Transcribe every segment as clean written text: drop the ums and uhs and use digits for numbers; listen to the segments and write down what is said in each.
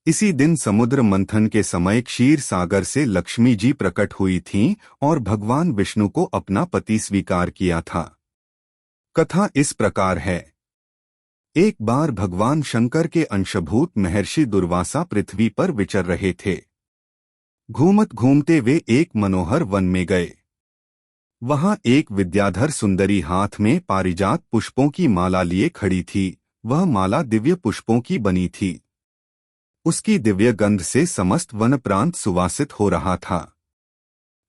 इसी दिन समुद्र मंथन के समय क्षीर सागर से लक्ष्मी जी प्रकट हुई थीं और भगवान विष्णु को अपना पति स्वीकार किया था। कथा इस प्रकार है। एक बार भगवान शंकर के अंशभूत महर्षि दुर्वासा पृथ्वी पर विचर रहे थे। घूमत घूमते वे एक मनोहर वन में गए। वहां एक विद्याधर सुंदरी हाथ में पारिजात पुष्पों की माला लिए खड़ी थी। वह माला दिव्य पुष्पों की बनी थी। उसकी दिव्य गंध से समस्त वन प्रांत सुवासित हो रहा था।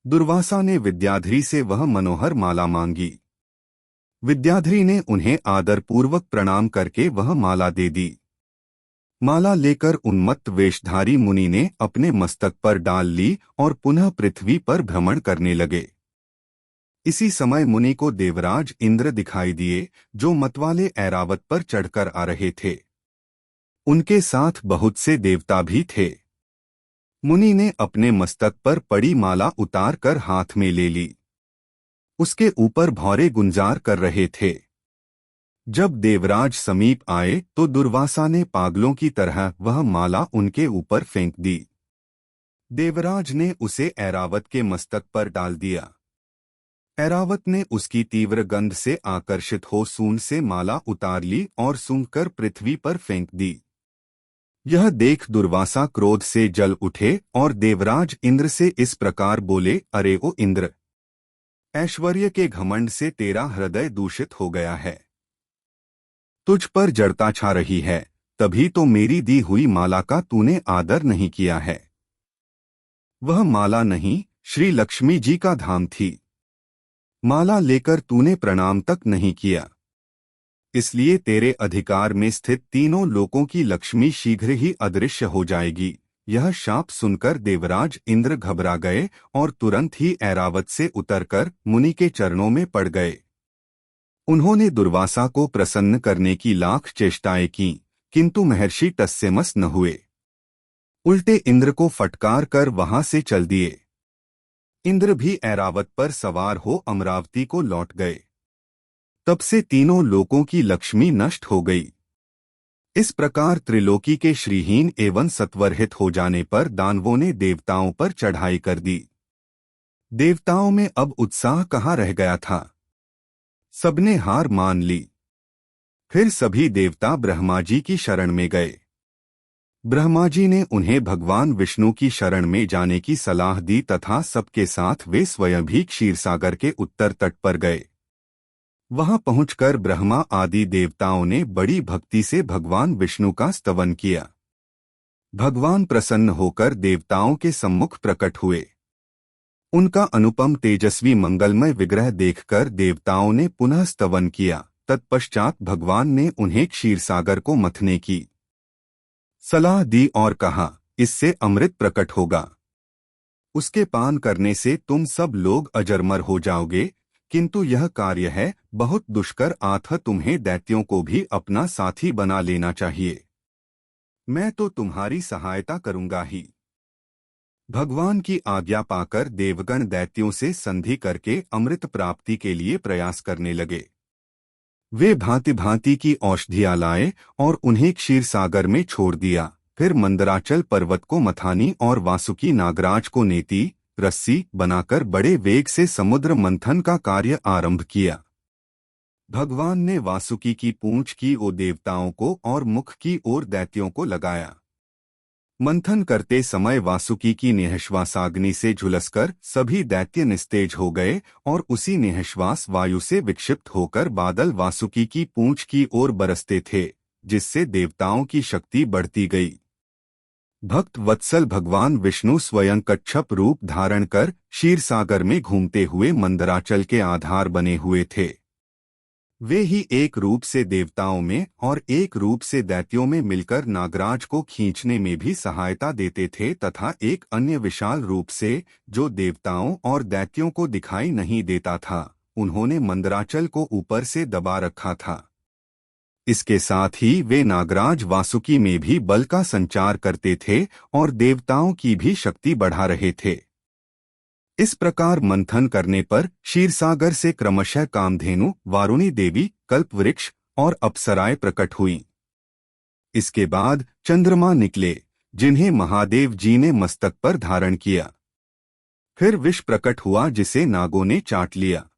दुर्वासा ने विद्याधरी से वह मनोहर माला मांगी। विद्याधरी ने उन्हें आदरपूर्वक प्रणाम करके वह माला दे दी। माला लेकर उन्मत्त वेशधारी मुनि ने अपने मस्तक पर डाल ली और पुनः पृथ्वी पर भ्रमण करने लगे। इसी समय मुनि को देवराज इंद्र दिखाई दिए, जो मतवाले ऐरावत पर चढ़कर आ रहे थे। उनके साथ बहुत से देवता भी थे। मुनि ने अपने मस्तक पर पड़ी माला उतार कर हाथ में ले ली। उसके ऊपर भौरे गुंजार कर रहे थे। जब देवराज समीप आए तो दुर्वासा ने पागलों की तरह वह माला उनके ऊपर फेंक दी। देवराज ने उसे ऐरावत के मस्तक पर डाल दिया। ऐरावत ने उसकी तीव्र गंध से आकर्षित हो सूंड से माला उतार ली और सूंघकर पृथ्वी पर फेंक दी। यह देख दुर्वासा क्रोध से जल उठे और देवराज इंद्र से इस प्रकार बोले, अरे ओ इंद्र, ऐश्वर्य के घमंड से तेरा हृदय दूषित हो गया है। तुझ पर जड़ता छा रही है, तभी तो मेरी दी हुई माला का तूने आदर नहीं किया है। वह माला नहीं, श्री लक्ष्मी जी का धाम थी। माला लेकर तूने प्रणाम तक नहीं किया। इसलिए तेरे अधिकार में स्थित तीनों लोकों की लक्ष्मी शीघ्र ही अदृश्य हो जाएगी। यह शाप सुनकर देवराज इंद्र घबरा गए और तुरंत ही ऐरावत से उतरकर मुनि के चरणों में पड़ गए। उन्होंने दुर्वासा को प्रसन्न करने की लाख चेष्टाएं की, किंतु महर्षि टस्सेमस न हुए। उल्टे इंद्र को फटकार कर वहां से चल दिए। इंद्र भी ऐरावत पर सवार हो अमरावती को लौट गए। तब से तीनों लोकों की लक्ष्मी नष्ट हो गई। इस प्रकार त्रिलोकी के श्रीहीन एवं सत्वरहित हो जाने पर दानवों ने देवताओं पर चढ़ाई कर दी। देवताओं में अब उत्साह कहाँ रह गया था। सबने हार मान ली। फिर सभी देवता ब्रह्मा जी की शरण में गए। ब्रह्मा जी ने उन्हें भगवान विष्णु की शरण में जाने की सलाह दी तथा सबके साथ वे स्वयं भी क्षीरसागर के उत्तर तट पर गए। वहां पहुंचकर ब्रह्मा आदि देवताओं ने बड़ी भक्ति से भगवान विष्णु का स्तवन किया। भगवान प्रसन्न होकर देवताओं के सम्मुख प्रकट हुए। उनका अनुपम तेजस्वी मंगलमय विग्रह देखकर देवताओं ने पुनः स्तवन किया। तत्पश्चात भगवान ने उन्हें क्षीरसागर को मथने की सलाह दी और कहा, इससे अमृत प्रकट होगा। उसके पान करने से तुम सब लोग अजरमर हो जाओगे, किंतु यह कार्य है बहुत दुष्कर, अतः तुम्हें दैत्यों को भी अपना साथी बना लेना चाहिए। मैं तो तुम्हारी सहायता करूंगा ही। भगवान की आज्ञा पाकर देवगण दैत्यों से संधि करके अमृत प्राप्ति के लिए प्रयास करने लगे। वे भांति भांति की औषधियां लाए और उन्हें क्षीरसागर में छोड़ दिया। फिर मंदराचल पर्वत को मथानी और वासुकी नागराज को नेती रस्सी बनाकर बड़े वेग से समुद्र मंथन का कार्य आरंभ किया। भगवान ने वासुकी की पूंछ की ओर देवताओं को और मुख की ओर दैत्यों को लगाया। मंथन करते समय वासुकी की निःश्वासाग्नि से झुलसकर सभी दैत्य निस्तेज हो गए और उसी निःश्वास वायु से विक्षिप्त होकर बादल वासुकी की पूंछ की ओर बरसते थे, जिससे देवताओं की शक्ति बढ़ती गई। भक्त वत्सल भगवान विष्णु स्वयं कच्छप रूप धारण कर क्षीरसागर में घूमते हुए मंदराचल के आधार बने हुए थे। वे ही एक रूप से देवताओं में और एक रूप से दैत्यों में मिलकर नागराज को खींचने में भी सहायता देते थे तथा एक अन्य विशाल रूप से, जो देवताओं और दैत्यों को दिखाई नहीं देता था, उन्होंने मंदराचल को ऊपर से दबा रखा था। इसके साथ ही वे नागराज वासुकी में भी बल का संचार करते थे और देवताओं की भी शक्ति बढ़ा रहे थे। इस प्रकार मंथन करने पर क्षीरसागर से क्रमशः कामधेनु, वारुणी देवी, कल्पवृक्ष और अप्सराएं प्रकट हुईं। इसके बाद चंद्रमा निकले, जिन्हें महादेव जी ने मस्तक पर धारण किया। फिर विष प्रकट हुआ जिसे नागों ने चाट लिया।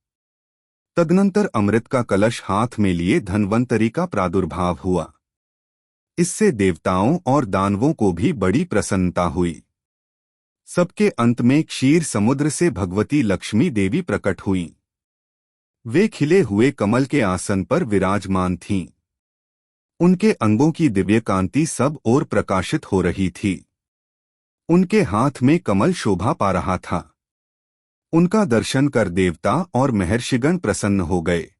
तदनंतर अमृत का कलश हाथ में लिए धन्वंतरी का प्रादुर्भाव हुआ। इससे देवताओं और दानवों को भी बड़ी प्रसन्नता हुई। सबके अंत में क्षीर समुद्र से भगवती लक्ष्मी देवी प्रकट हुईं। वे खिले हुए कमल के आसन पर विराजमान थीं। उनके अंगों की दिव्य कांति सब ओर प्रकाशित हो रही थी। उनके हाथ में कमल शोभा पा रहा था। उनका दर्शन कर देवता और महर्षिगण प्रसन्न हो गए।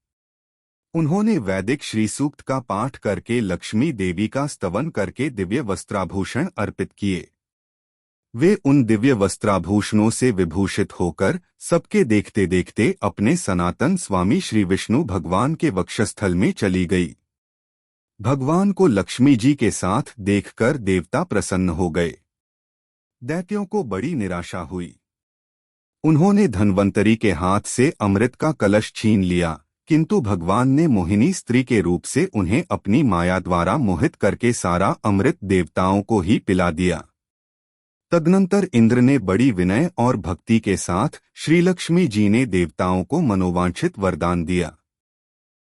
उन्होंने वैदिक श्री सूक्त का पाठ करके लक्ष्मी देवी का स्तवन करके दिव्य वस्त्राभूषण अर्पित किए। वे उन दिव्य वस्त्राभूषणों से विभूषित होकर सबके देखते देखते अपने सनातन स्वामी श्री विष्णु भगवान के वक्षस्थल में चली गई। भगवान को लक्ष्मी जी के साथ देखकर देवता प्रसन्न हो गए। दैत्यों को बड़ी निराशा हुई। उन्होंने धन्वंतरी के हाथ से अमृत का कलश छीन लिया, किंतु भगवान ने मोहिनी स्त्री के रूप से उन्हें अपनी माया द्वारा मोहित करके सारा अमृत देवताओं को ही पिला दिया। तदनंतर इंद्र ने बड़ी विनय और भक्ति के साथ श्रीलक्ष्मी जी ने देवताओं को मनोवांछित वरदान दिया।